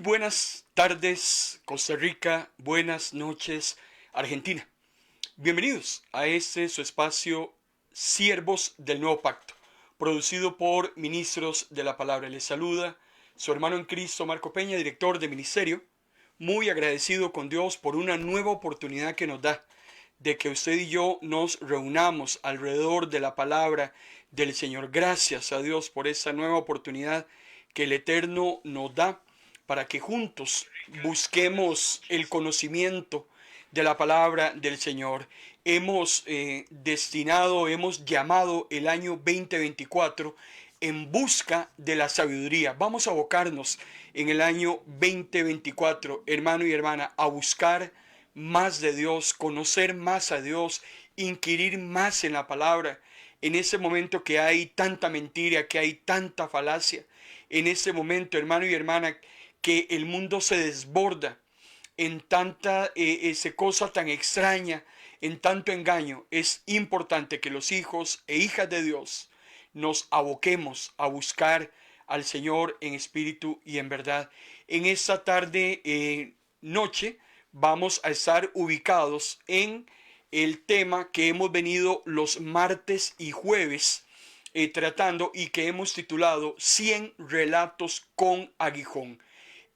buenas tardes, Costa Rica, buenas noches, Argentina. Bienvenidos a este su espacio Siervos del Nuevo Pacto, producido por Ministros de la Palabra. Les saluda su hermano en Cristo, Marco Peña, director de ministerio, muy agradecido con Dios por una nueva oportunidad que nos da de que usted y yo nos reunamos alrededor de la palabra del Señor. Gracias a Dios por esa nueva oportunidad que el Eterno nos da para que juntos busquemos el conocimiento de la palabra del Señor. Hemos hemos llamado el año 2024 en busca de la sabiduría. Vamos a abocarnos en el año 2024, hermano y hermana, a buscar más de Dios, conocer más a Dios, inquirir más en la palabra. En ese momento que hay tanta mentira, que hay tanta falacia, en ese momento, hermano y hermana, que el mundo se desborda en tanta cosa tan extraña, en tanto engaño, es importante que los hijos e hijas de Dios nos aboquemos a buscar al Señor en espíritu y en verdad. En esta tarde, noche, vamos a estar ubicados en el tema que hemos venido los martes y jueves tratando y que hemos titulado 100 relatos con aguijón.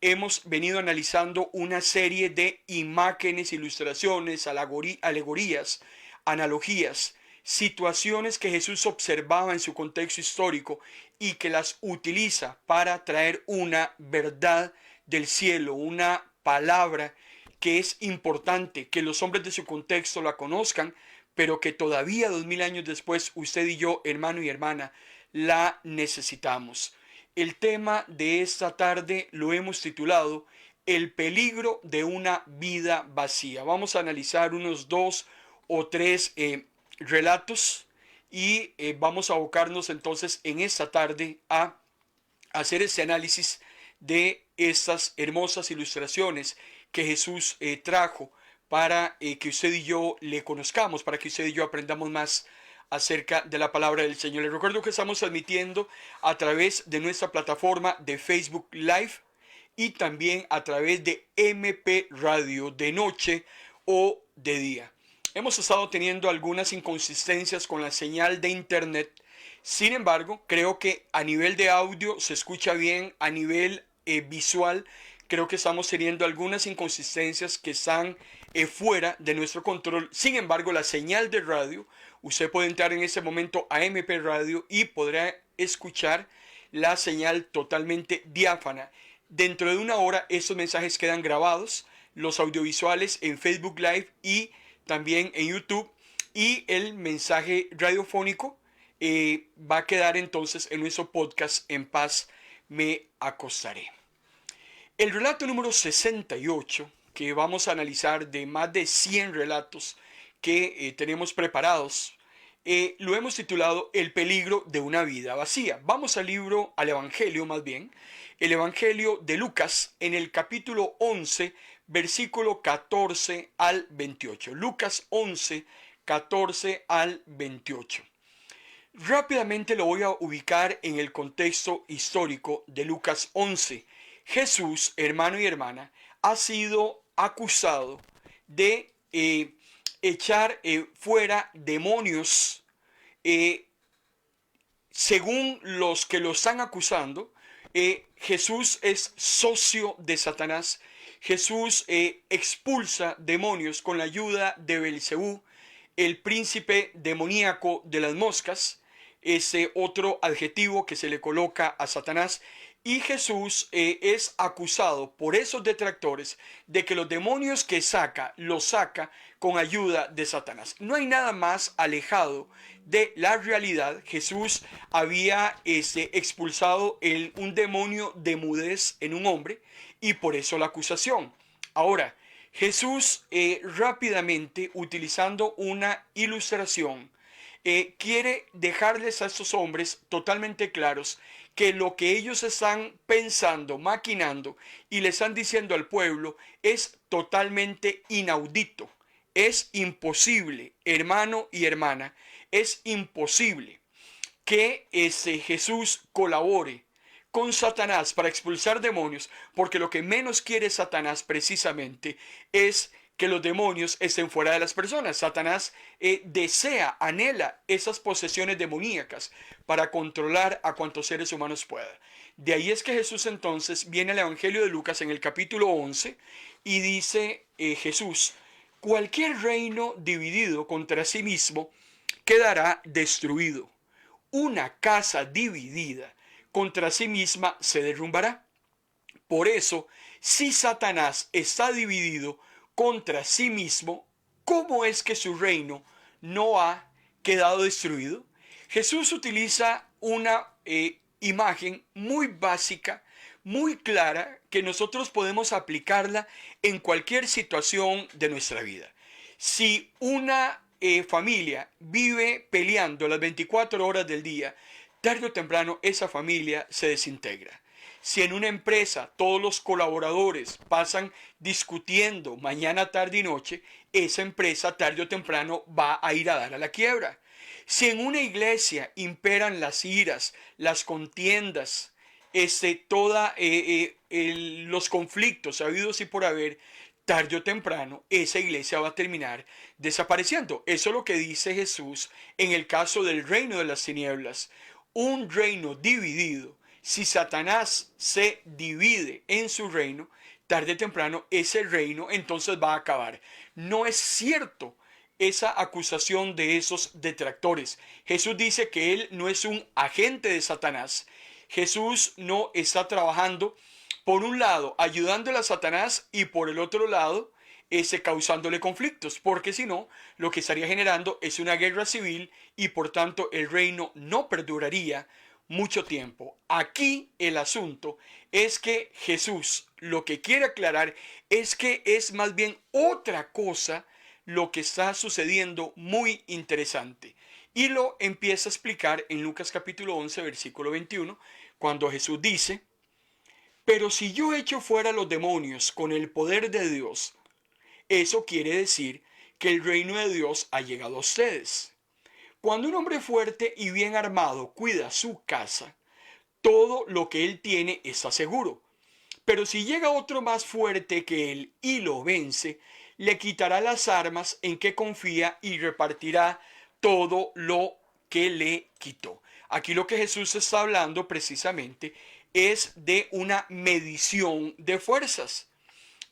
Hemos venido analizando una serie de imágenes, ilustraciones, alegorías, analogías, situaciones que Jesús observaba en su contexto histórico y que las utiliza para traer una verdad del cielo, una palabra que es importante que los hombres de su contexto la conozcan, pero que todavía 2000 años después usted y yo, hermano y hermana, la necesitamos. El tema de esta tarde lo hemos titulado El peligro de una vida vacía. Vamos a analizar unos 2 o 3 relatos y vamos a abocarnos entonces en esta tarde a hacer ese análisis de estas hermosas ilustraciones que Jesús trajo para que usted y yo le conozcamos, para que usted y yo aprendamos más acerca de la palabra del Señor. Les recuerdo que estamos transmitiendo a través de nuestra plataforma de Facebook Live y también a través de MP Radio de noche o de día. Hemos estado teniendo algunas inconsistencias con la señal de internet. Sin embargo, creo que a nivel de audio se escucha bien, a nivel visual creo que estamos teniendo algunas inconsistencias que están fuera de nuestro control. Sin embargo, la señal de radio, usted puede entrar en ese momento a MP Radio y podrá escuchar la señal totalmente diáfana. Dentro de una hora estos mensajes quedan grabados, los audiovisuales en Facebook Live y también en YouTube, y el mensaje radiofónico va a quedar entonces en nuestro podcast En paz me acostaré. El relato número 68 que vamos a analizar, de más de 100 relatos que tenemos preparados, lo hemos titulado El peligro de una vida vacía. Vamos al evangelio más bien, el evangelio de Lucas en el capítulo 11, versículo 14 al 28. Lucas 11, 14 al 28. Rápidamente lo voy a ubicar en el contexto histórico de Lucas 11. Jesús, hermano y hermana, ha sido acusado de echar fuera demonios. Según los que lo están acusando, Jesús es socio de Satanás. Jesús expulsa demonios con la ayuda de Belcebú, el príncipe demoníaco de las moscas, ese otro adjetivo que se le coloca a Satanás. Y Jesús es acusado por esos detractores de que los demonios que saca, los saca con ayuda de Satanás. No hay nada más alejado de la realidad. Jesús había expulsado un demonio de mudez en un hombre y por eso la acusación. Ahora, Jesús rápidamente, utilizando una ilustración, quiere dejarles a estos hombres totalmente claros que lo que ellos están pensando, maquinando y le están diciendo al pueblo es totalmente inaudito. Es imposible, hermano y hermana, es imposible que Jesús colabore con Satanás para expulsar demonios, porque lo que menos quiere Satanás precisamente es que los demonios estén fuera de las personas. Satanás desea, anhela esas posesiones demoníacas para controlar a cuantos seres humanos pueda. De ahí es que Jesús entonces viene al Evangelio de Lucas en el capítulo 11 y dice Jesús: cualquier reino dividido contra sí mismo quedará destruido. Una casa dividida contra sí misma se derrumbará. Por eso, si Satanás está dividido contra sí mismo, ¿cómo es que su reino no ha quedado destruido? Jesús utiliza una imagen muy básica, muy clara, que nosotros podemos aplicarla en cualquier situación de nuestra vida. Si una familia vive peleando las 24 horas del día, tarde o temprano esa familia se desintegra. Si en una empresa todos los colaboradores pasan discutiendo mañana, tarde y noche, esa empresa tarde o temprano va a ir a dar a la quiebra. Si en una iglesia imperan las iras, las contiendas, los conflictos habidos y por haber, tarde o temprano esa iglesia va a terminar desapareciendo. Eso es lo que dice Jesús en el caso del reino de las tinieblas. Un reino dividido, si Satanás se divide en su reino, tarde o temprano ese reino entonces va a acabar. No es cierto esa acusación de esos detractores. Jesús dice que él no es un agente de Satanás. Jesús no está trabajando, por un lado, ayudándole a Satanás y por el otro lado, causándole conflictos, porque si no, lo que estaría generando es una guerra civil y por tanto el reino no perduraría mucho tiempo. Aquí el asunto es que Jesús lo que quiere aclarar es que es más bien otra cosa lo que está sucediendo muy interesante. Y lo empieza a explicar en Lucas capítulo 11, versículo 21, cuando Jesús dice: pero si yo echo fuera los demonios con el poder de Dios, eso quiere decir que el reino de Dios ha llegado a ustedes. Cuando un hombre fuerte y bien armado cuida su casa, todo lo que él tiene está seguro. Pero si llega otro más fuerte que él y lo vence, le quitará las armas en que confía y repartirá todo lo que le quitó. Aquí lo que Jesús está hablando precisamente es de una medición de fuerzas.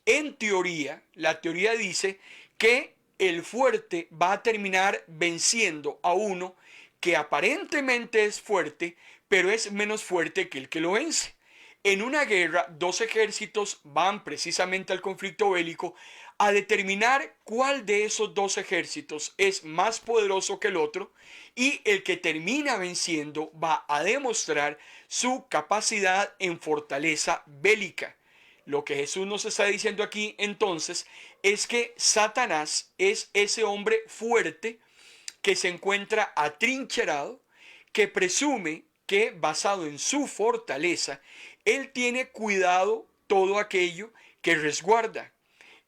En teoría, la teoría dice que el fuerte va a terminar venciendo a uno que aparentemente es fuerte, pero es menos fuerte que el que lo vence. En una guerra, dos ejércitos van precisamente al conflicto bélico a determinar cuál de esos dos ejércitos es más poderoso que el otro, y el que termina venciendo va a demostrar su capacidad en fortaleza bélica. Lo que Jesús nos está diciendo aquí entonces es que Satanás es ese hombre fuerte que se encuentra atrincherado, que presume que basado en su fortaleza, él tiene cuidado todo aquello que resguarda.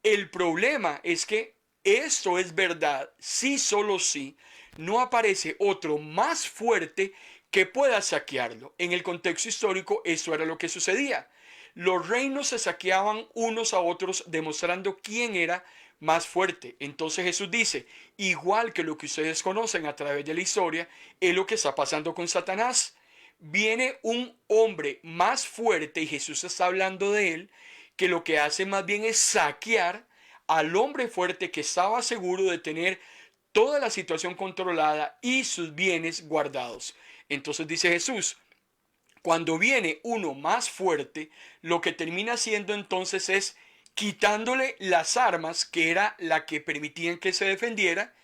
El problema es que esto es verdad si solo si no aparece otro más fuerte que pueda saquearlo. En el contexto histórico eso era lo que sucedía. Los reinos se saqueaban unos a otros demostrando quién era más fuerte. Entonces Jesús dice, igual que lo que ustedes conocen a través de la historia, es lo que está pasando con Satanás. Viene un hombre más fuerte y Jesús está hablando de él, que lo que hace más bien es saquear al hombre fuerte que estaba seguro de tener toda la situación controlada y sus bienes guardados. Entonces dice Jesús, cuando viene uno más fuerte, lo que termina haciendo entonces es quitándole las armas, que era la que permitían que se defendiera,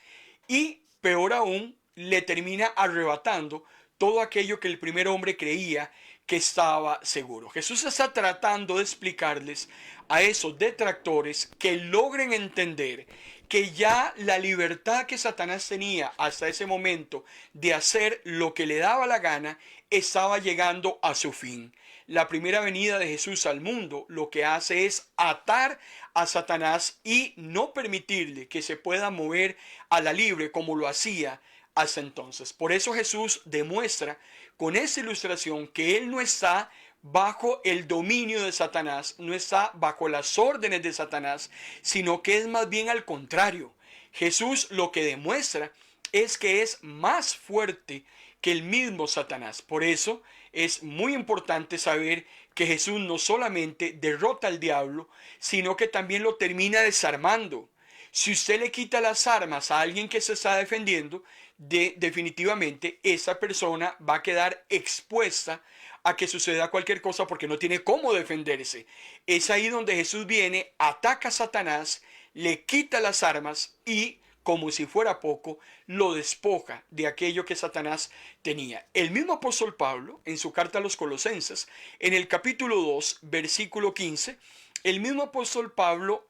y peor aún, le termina arrebatando todo aquello que el primer hombre creía que estaba seguro. Jesús está tratando de explicarles a esos detractores que logren entender que ya la libertad que Satanás tenía hasta ese momento de hacer lo que le daba la gana estaba llegando a su fin. La primera venida de Jesús al mundo lo que hace es atar a Satanás y no permitirle que se pueda mover a la libre como lo hacía hasta entonces. Por eso Jesús demuestra con esa ilustración que Él no está bajo el dominio de Satanás, no está bajo las órdenes de Satanás, sino que es más bien al contrario. Jesús lo que demuestra es que es más fuerte que el mismo Satanás. Por eso es muy importante saber que Jesús no solamente derrota al diablo, sino que también lo termina desarmando. Si usted le quita las armas a alguien que se está defendiendo, definitivamente esa persona va a quedar expuesta a que suceda cualquier cosa porque no tiene cómo defenderse. Es ahí donde Jesús viene, ataca a Satanás, le quita las armas y, como si fuera poco, lo despoja de aquello que Satanás tenía. El mismo apóstol Pablo, en su carta a los Colosenses, en el capítulo 2, versículo 15, el mismo apóstol Pablo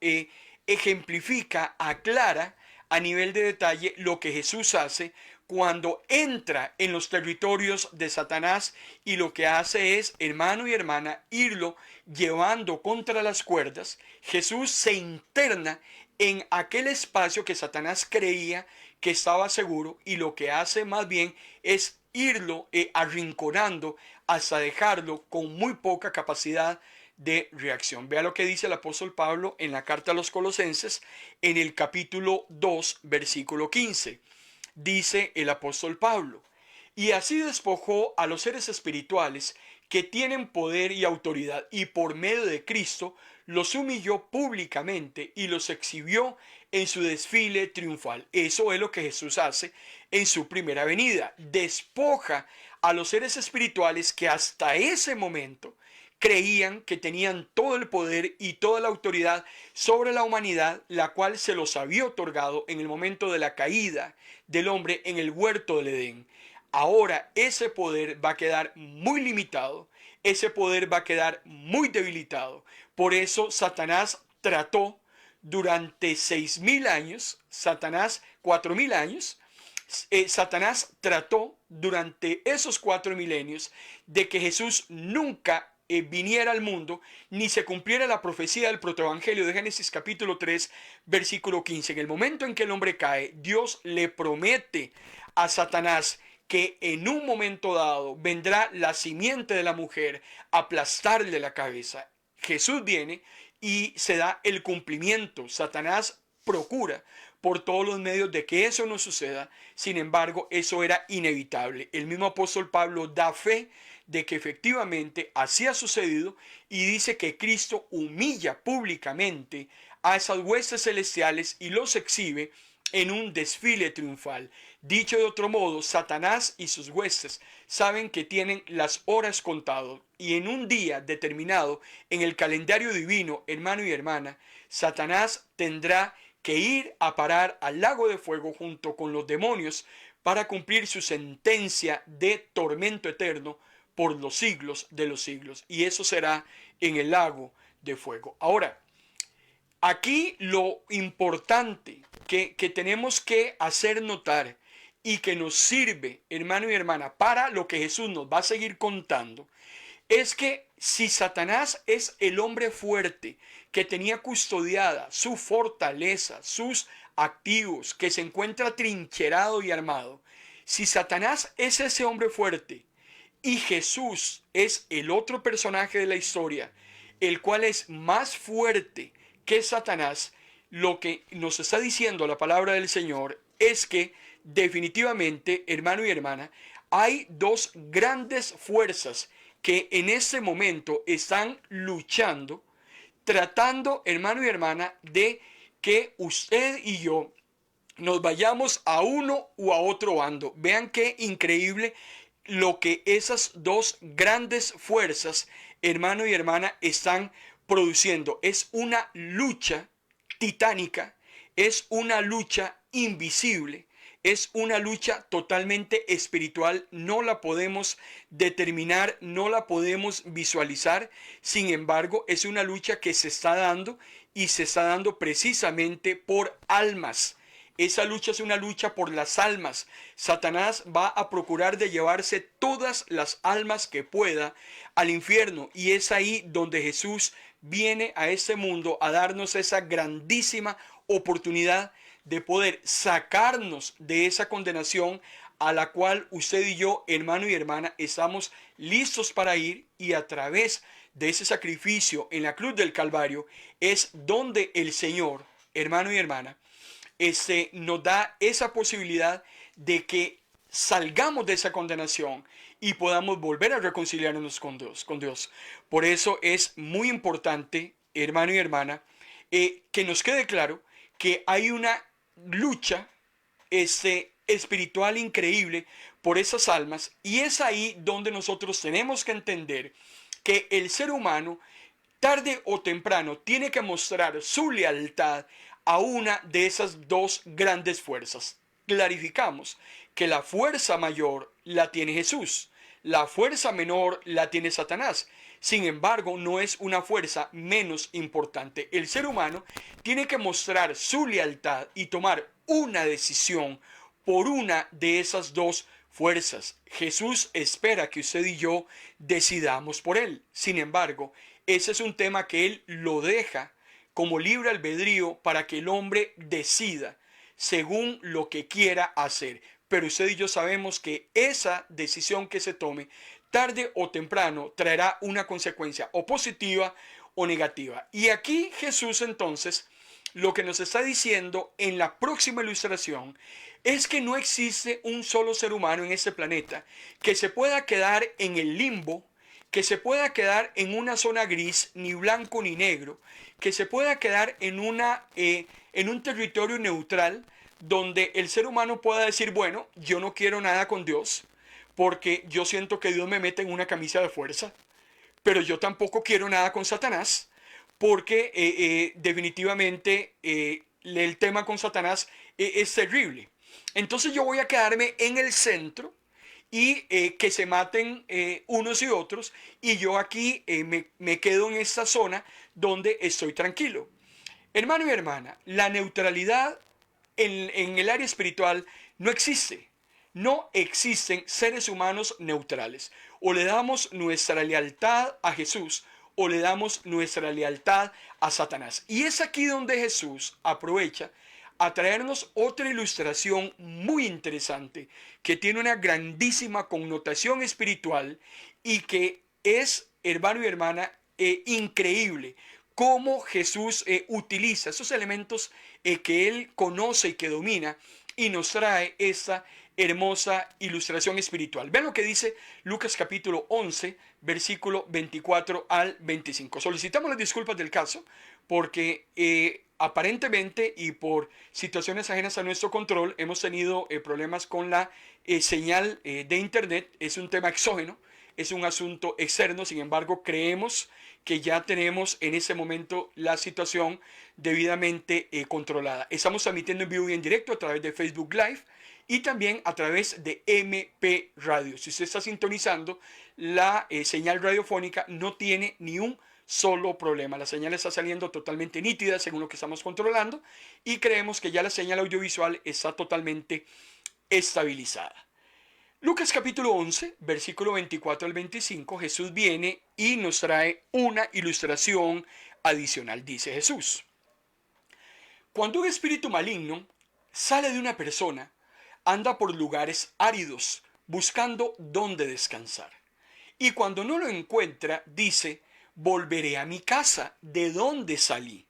ejemplifica, aclara a nivel de detalle lo que Jesús hace cuando entra en los territorios de Satanás, y lo que hace es, hermano y hermana, irlo llevando contra las cuerdas. Jesús se interna en aquel espacio que Satanás creía que estaba seguro, y lo que hace más bien es irlo arrinconando hasta dejarlo con muy poca capacidad de reacción. Vea lo que dice el apóstol Pablo en la carta a los Colosenses en el capítulo 2, versículo 15. Dice el apóstol Pablo: y así despojó a los seres espirituales que tienen poder y autoridad, y por medio de Cristo los humilló públicamente y los exhibió en su desfile triunfal. Eso es lo que Jesús hace en su primera venida. Despoja a los seres espirituales que hasta ese momento creían que tenían todo el poder y toda la autoridad sobre la humanidad, la cual se los había otorgado en el momento de la caída del hombre en el huerto del Edén. Ahora ese poder va a quedar muy limitado, ese poder va a quedar muy debilitado. Por eso Satanás trató durante 6.000 años, Satanás 4.000 años, Satanás trató durante esos 4 milenios de que Jesús nunca viniera al mundo, ni se cumpliera la profecía del protoevangelio de Génesis capítulo 3, versículo 15. En el momento en que el hombre cae, Dios le promete a Satanás que en un momento dado vendrá la simiente de la mujer a aplastarle la cabeza. Jesús viene y se da el cumplimiento. Satanás procura por todos los medios de que eso no suceda. Sin embargo, eso era inevitable. El mismo apóstol Pablo da fe de que efectivamente así ha sucedido, y dice que Cristo humilla públicamente a esas huestes celestiales y los exhibe en un desfile triunfal. Dicho de otro modo, Satanás y sus huestes saben que tienen las horas contadas, y en un día determinado en el calendario divino, hermano y hermana, Satanás tendrá que ir a parar al lago de fuego junto con los demonios para cumplir su sentencia de tormento eterno por los siglos de los siglos. Y eso será en el lago de fuego. Ahora, aquí lo importante que tenemos que hacer notar, y que nos sirve, hermano y hermana, para lo que Jesús nos va a seguir contando, es que si Satanás es el hombre fuerte que tenía custodiada su fortaleza, sus activos, que se encuentra trincherado y armado, si Satanás es ese hombre fuerte y Jesús es el otro personaje de la historia, el cual es más fuerte que Satanás, lo que nos está diciendo la palabra del Señor es que definitivamente, hermano y hermana, hay dos grandes fuerzas que en este momento están luchando, tratando, hermano y hermana, de que usted y yo nos vayamos a uno u a otro bando. Vean qué increíble lo que esas dos grandes fuerzas, hermano y hermana, están produciendo. Es una lucha titánica, es una lucha invisible, es una lucha totalmente espiritual. No la podemos determinar, no la podemos visualizar. Sin embargo, es una lucha que se está dando, y se está dando precisamente por almas. Esa lucha es una lucha por las almas. Satanás va a procurar de llevarse todas las almas que pueda al infierno, y es ahí donde Jesús viene a este mundo a darnos esa grandísima oportunidad de poder sacarnos de esa condenación a la cual usted y yo, hermano y hermana, estamos listos para ir, y a través de ese sacrificio en la cruz del Calvario es donde el Señor, hermano y hermana, nos da esa posibilidad de que salgamos de esa condenación y podamos volver a reconciliarnos con Dios. Por eso es muy importante, hermano y hermana, que nos quede claro que hay una lucha espiritual increíble por esas almas, y es ahí donde nosotros tenemos que entender que el ser humano tarde o temprano tiene que mostrar su lealtad a una de esas dos grandes fuerzas. Clarificamos que la fuerza mayor la tiene Jesús, la fuerza menor la tiene Satanás. Sin embargo, no es una fuerza menos importante. El ser humano tiene que mostrar su lealtad y tomar una decisión por una de esas dos fuerzas. Jesús espera que usted y yo decidamos por él. Sin embargo, ese es un tema que él lo deja como libre albedrío para que el hombre decida según lo que quiera hacer. Pero usted y yo sabemos que esa decisión que se tome, tarde o temprano, traerá una consecuencia o positiva o negativa. Y aquí Jesús entonces lo que nos está diciendo en la próxima ilustración es que no existe un solo ser humano en este planeta que se pueda quedar en el limbo, que se pueda quedar en una zona gris, ni blanco ni negro, que se pueda quedar en un territorio neutral donde el ser humano pueda decir, bueno, yo no quiero nada con Dios porque yo siento que Dios me mete en una camisa de fuerza, pero yo tampoco quiero nada con Satanás porque definitivamente el tema con Satanás es terrible. Entonces yo voy a quedarme en el centro y que se maten unos y otros, y yo aquí me quedo en esta zona donde estoy tranquilo. Hermano y hermana, la neutralidad en el área espiritual no existe. No existen seres humanos neutrales. O le damos nuestra lealtad a Jesús o le damos nuestra lealtad a Satanás. Y es aquí donde Jesús aprovecha a traernos otra ilustración muy interesante que tiene una grandísima connotación espiritual y que es, hermano y hermana, increíble cómo Jesús utiliza esos elementos que Él conoce y que domina y nos trae esta hermosa ilustración espiritual. Vean lo que dice Lucas capítulo 11, versículo 24 al 25. Solicitamos las disculpas del caso porque aparentemente y por situaciones ajenas a nuestro control hemos tenido problemas con la señal de internet. Es un tema exógeno, es un asunto externo. Sin embargo, creemos que ya tenemos en ese momento la situación debidamente controlada. Estamos transmitiendo en vivo y en directo a través de Facebook Live y también a través de MP Radio. Si usted está sintonizando, la señal radiofónica no tiene ni un solo problema. La señal está saliendo totalmente nítida según lo que estamos controlando y creemos que ya la señal audiovisual está totalmente estabilizada. Lucas capítulo 11, versículo 24 al 25, Jesús viene y nos trae una ilustración adicional. Dice Jesús: cuando un espíritu maligno sale de una persona, anda por lugares áridos buscando dónde descansar. Y cuando no lo encuentra, dice: volveré a mi casa, de donde salí.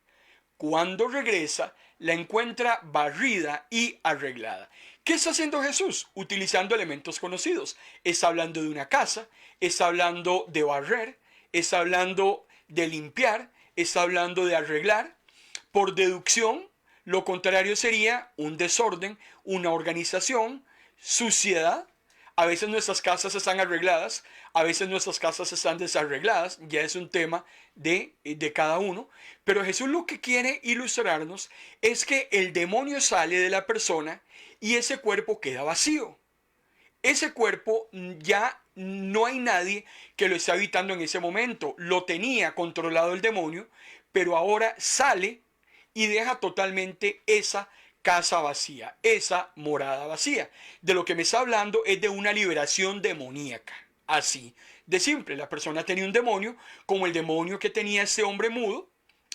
Cuando regresa, la encuentra barrida y arreglada. ¿Qué está haciendo Jesús? Utilizando elementos conocidos. Está hablando de una casa, está hablando de barrer, está hablando de limpiar, está hablando de arreglar. Por deducción, lo contrario sería un desorden, una organización, suciedad. A veces nuestras casas están arregladas, a veces nuestras casas están desarregladas, ya es un tema de cada uno. Pero Jesús lo que quiere ilustrarnos es que el demonio sale de la persona y ese cuerpo queda vacío. Ese cuerpo ya no hay nadie que lo esté habitando en ese momento. Lo tenía controlado el demonio, pero ahora sale y deja totalmente esa casa vacía, esa morada vacía. De lo que me está hablando es de una liberación demoníaca. Así de simple, la persona tenía un demonio, como el demonio que tenía ese hombre mudo,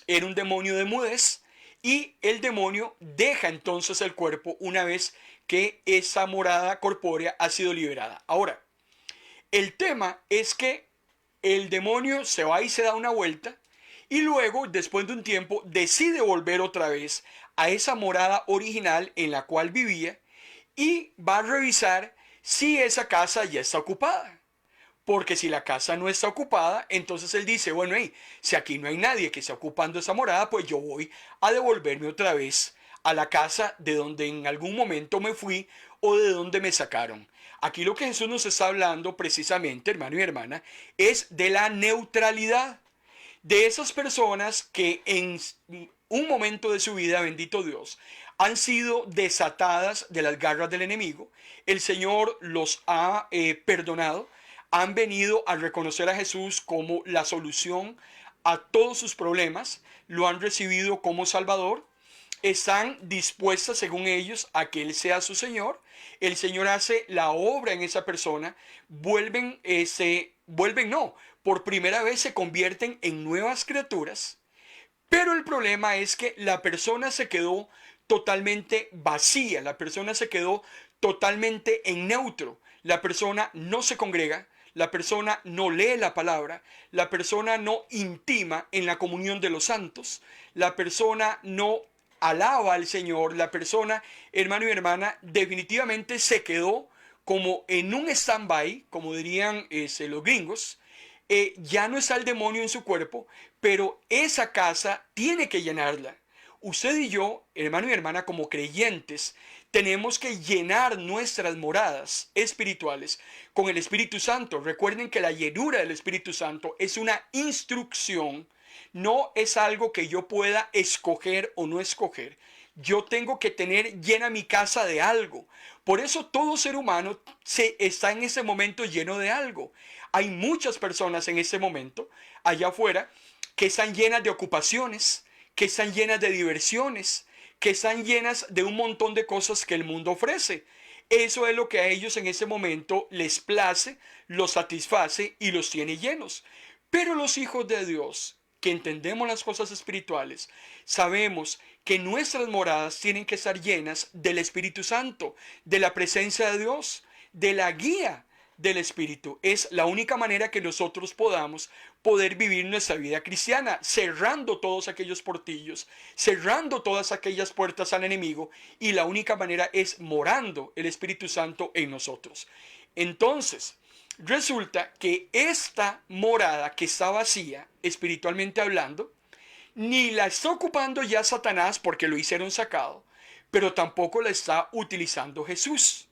era un demonio de mudez, y el demonio deja entonces el cuerpo una vez que esa morada corpórea ha sido liberada. Ahora, el tema es que el demonio se va y se da una vuelta y luego, después de un tiempo, decide volver otra vez a esa morada original en la cual vivía y va a revisar si esa casa ya está ocupada. Porque si la casa no está ocupada, entonces él dice, bueno, hey, si aquí no hay nadie que esté ocupando esa morada, pues yo voy a devolverme otra vez a la casa de donde en algún momento me fui o de donde me sacaron. Aquí lo que Jesús nos está hablando precisamente, hermano y hermana, es de la neutralidad de esas personas que en un momento de su vida, bendito Dios, han sido desatadas de las garras del enemigo. El Señor los ha perdonado, han venido a reconocer a Jesús como la solución a todos sus problemas, lo han recibido como Salvador, están dispuestas, según ellos, a que Él sea su Señor. El Señor hace la obra en esa persona, por primera vez se convierten en nuevas criaturas, pero el problema es que la persona se quedó totalmente vacía, la persona se quedó totalmente en neutro, la persona no se congrega, la persona no lee la palabra, la persona no intima en la comunión de los santos, la persona no alaba al Señor, la persona, hermano y hermana, definitivamente se quedó como en un stand-by, como dirían los gringos. Ya no está el demonio en su cuerpo, pero esa casa tiene que llenarla. Usted y yo, hermano y hermana, como creyentes, tenemos que llenar nuestras moradas espirituales con el Espíritu Santo. Recuerden que la llenura del Espíritu Santo es una instrucción, no es algo que yo pueda escoger o no escoger. Yo tengo que tener llena mi casa de algo. Por eso todo ser humano está en ese momento lleno de algo. Hay muchas personas en ese momento, allá afuera, que están llenas de ocupaciones, que están llenas de diversiones, que están llenas de un montón de cosas que el mundo ofrece. Eso es lo que a ellos en ese momento les place, los satisface y los tiene llenos. Pero los hijos de Dios, que entendemos las cosas espirituales, sabemos que nuestras moradas tienen que estar llenas del Espíritu Santo, de la presencia de Dios, de la guía del Espíritu. Es la única manera que nosotros podamos poder vivir nuestra vida cristiana, cerrando todos aquellos portillos, cerrando todas aquellas puertas al enemigo, y la única manera es morando el Espíritu Santo en nosotros. Entonces, resulta que esta morada que está vacía, espiritualmente hablando, ni la está ocupando ya Satanás porque lo hicieron sacado, pero tampoco la está utilizando Jesús.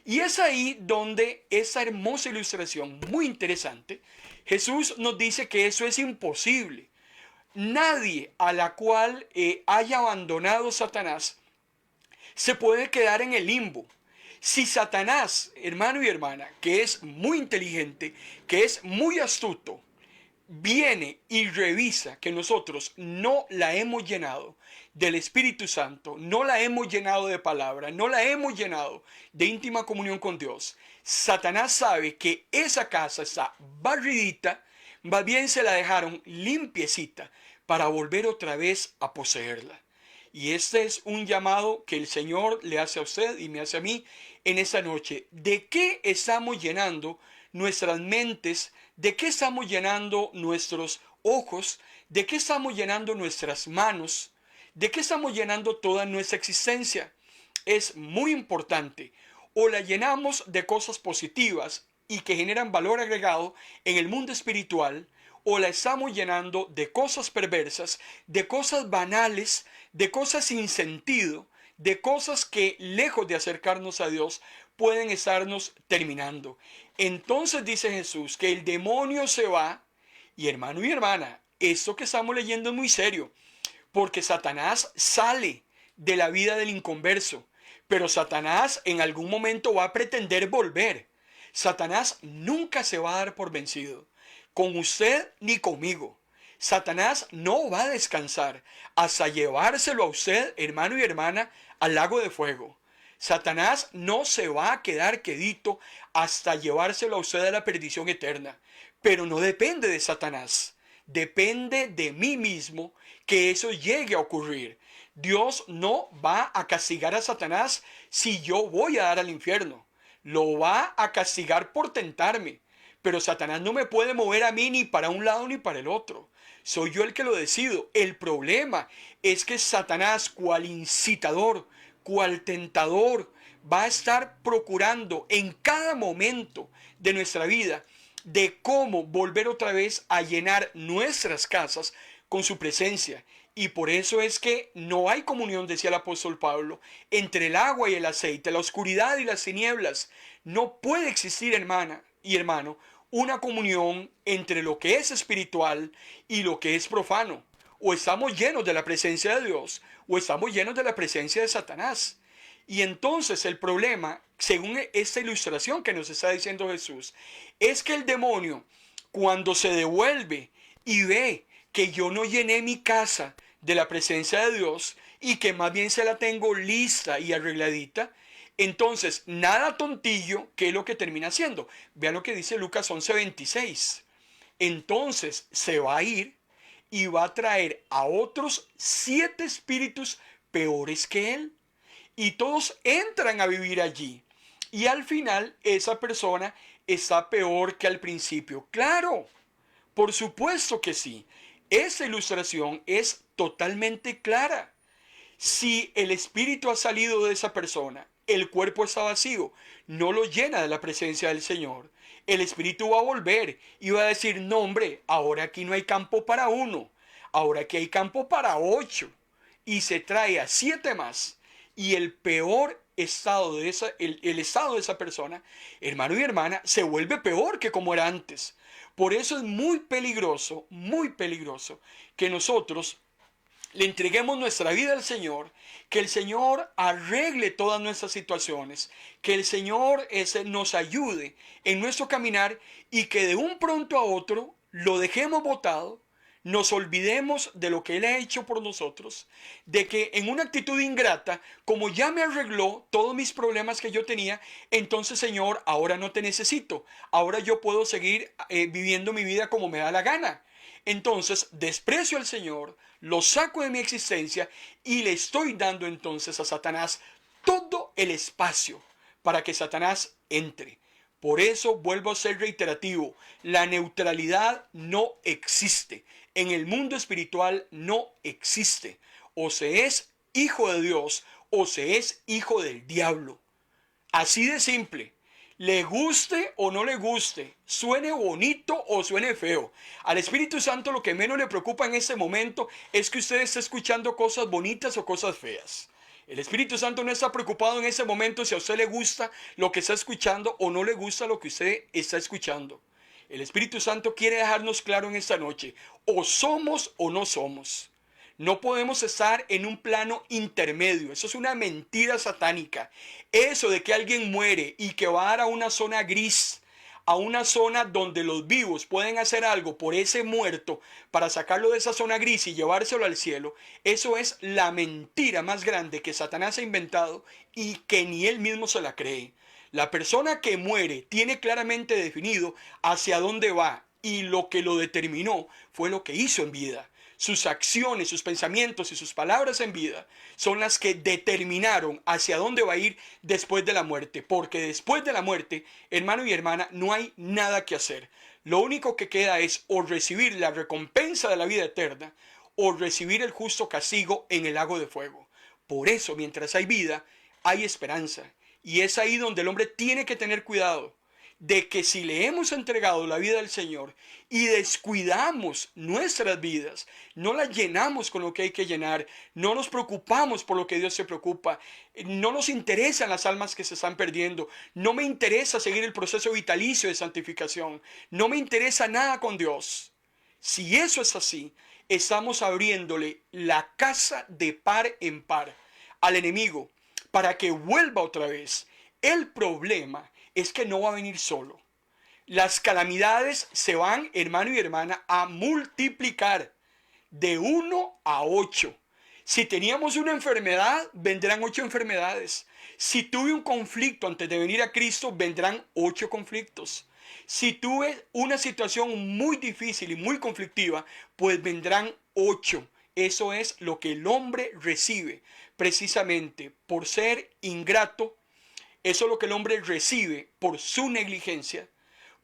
Y es ahí donde esa hermosa ilustración, muy interesante, Jesús nos dice que eso es imposible. Nadie a la cual haya abandonado Satanás se puede quedar en el limbo. Si Satanás, hermano y hermana, que es muy inteligente, que es muy astuto, viene y revisa que nosotros no la hemos llenado del Espíritu Santo, no la hemos llenado de palabra, no la hemos llenado de íntima comunión con Dios, Satanás sabe que esa casa está barridita, más bien se la dejaron limpiecita para volver otra vez a poseerla. Y este es un llamado que el Señor le hace a usted y me hace a mí en esta noche. ¿De qué estamos llenando nuestras mentes? ¿De qué estamos llenando nuestros ojos? ¿De qué estamos llenando nuestras manos? ¿De qué estamos llenando toda nuestra existencia? Es muy importante. O la llenamos de cosas positivas y que generan valor agregado en el mundo espiritual, o la estamos llenando de cosas perversas, de cosas banales, de cosas sin sentido, de cosas que lejos de acercarnos a Dios pueden estarnos terminando. Entonces dice Jesús que el demonio se va, y hermano y hermana, esto que estamos leyendo es muy serio, porque Satanás sale de la vida del inconverso, pero Satanás en algún momento va a pretender volver. Satanás nunca se va a dar por vencido, con usted ni conmigo. Satanás no va a descansar hasta llevárselo a usted, hermano y hermana, al lago de fuego. Satanás no se va a quedar quedito hasta llevárselo a usted a la perdición eterna. Pero no depende de Satanás. Depende de mí mismo que eso llegue a ocurrir. Dios no va a castigar a Satanás si yo voy a dar al infierno. Lo va a castigar por tentarme. Pero Satanás no me puede mover a mí ni para un lado ni para el otro. Soy yo el que lo decido. El problema es que Satanás, cual incitador, cual tentador, va a estar procurando en cada momento de nuestra vida de cómo volver otra vez a llenar nuestras casas con su presencia. Y por eso es que no hay comunión, decía el apóstol Pablo, entre el agua y el aceite, la oscuridad y las tinieblas. No puede existir, hermana y hermano, una comunión entre lo que es espiritual y lo que es profano. O estamos llenos de la presencia de Dios, o estamos llenos de la presencia de Satanás. Y entonces el problema, según esta ilustración que nos está diciendo Jesús, es que el demonio, cuando se devuelve y ve que yo no llené mi casa de la presencia de Dios y que más bien se la tengo lista y arregladita, entonces nada tontillo, ¿qué es lo que termina haciendo? Vean lo que dice Lucas 11:26. Entonces se va a ir y va a traer a otros 7 espíritus peores que él. Y todos entran a vivir allí. Y al final esa persona está peor que al principio. Claro, por supuesto que sí. Esa ilustración es totalmente clara. Si el espíritu ha salido de esa persona, el cuerpo está vacío, no lo llena de la presencia del Señor, el espíritu va a volver y va a decir, no hombre, ahora aquí no hay campo para 1, ahora aquí hay campo para 8. Y se trae a 7 más. Y el peor estado de el estado de esa persona, hermano y hermana, se vuelve peor que como era antes. Por eso es muy peligroso que nosotros le entreguemos nuestra vida al Señor, que el Señor arregle todas nuestras situaciones, que el Señor nos ayude en nuestro caminar y que de un pronto a otro lo dejemos botado, nos olvidemos de lo que Él ha hecho por nosotros, de que en una actitud ingrata, como ya me arregló todos mis problemas que yo tenía, entonces Señor, ahora no te necesito, ahora yo puedo seguir viviendo mi vida como me da la gana. Entonces desprecio al Señor, lo saco de mi existencia y le estoy dando entonces a Satanás todo el espacio para que Satanás entre. Por eso vuelvo a ser reiterativo, la neutralidad no existe. En el mundo espiritual no existe. O se es hijo de Dios o se es hijo del diablo. Así de simple. Le guste o no le guste, suene bonito o suene feo. Al Espíritu Santo lo que menos le preocupa en este momento es que usted esté escuchando cosas bonitas o cosas feas. El Espíritu Santo no está preocupado en ese momento si a usted le gusta lo que está escuchando o no le gusta lo que usted está escuchando. El Espíritu Santo quiere dejarnos claro en esta noche, o somos o no somos. No podemos estar en un plano intermedio. Eso es una mentira satánica. Eso de que alguien muere y que va a dar a una zona gris, a una zona donde los vivos pueden hacer algo por ese muerto para sacarlo de esa zona gris y llevárselo al cielo, eso es la mentira más grande que Satanás ha inventado y que ni él mismo se la cree. La persona que muere tiene claramente definido hacia dónde va y lo que lo determinó fue lo que hizo en vida. Sus acciones, sus pensamientos y sus palabras en vida son las que determinaron hacia dónde va a ir después de la muerte. Porque después de la muerte, hermano y hermana, no hay nada que hacer. Lo único que queda es o recibir la recompensa de la vida eterna o recibir el justo castigo en el lago de fuego. Por eso, mientras hay vida, hay esperanza. Y es ahí donde el hombre tiene que tener cuidado de que si le hemos entregado la vida al Señor y descuidamos nuestras vidas, no las llenamos con lo que hay que llenar, no nos preocupamos por lo que Dios se preocupa, no nos interesan las almas que se están perdiendo, no me interesa seguir el proceso vitalicio de santificación, no me interesa nada con Dios. Si eso es así, estamos abriéndole la casa de par en par al enemigo para que vuelva otra vez. El problema es que no va a venir solo. Las calamidades se van, hermano y hermana, a multiplicar de 1 a 8. Si teníamos una enfermedad, vendrán 8 enfermedades. Si tuve un conflicto antes de venir a Cristo, vendrán 8 conflictos. Si tuve una situación muy difícil y muy conflictiva, pues vendrán 8. Eso es lo que el hombre recibe precisamente por ser ingrato. Eso es lo que el hombre recibe por su negligencia,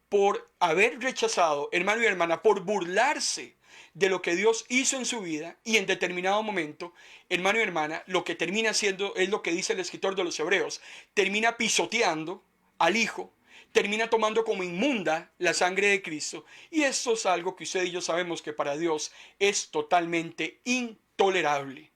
por haber rechazado, hermano y hermana, por burlarse de lo que Dios hizo en su vida, y en determinado momento, hermano y hermana, lo que termina haciendo es lo que dice el escritor de los Hebreos: termina pisoteando al Hijo, termina tomando como inmunda la sangre de Cristo, y esto es algo que usted y yo sabemos que para Dios es totalmente intolerable.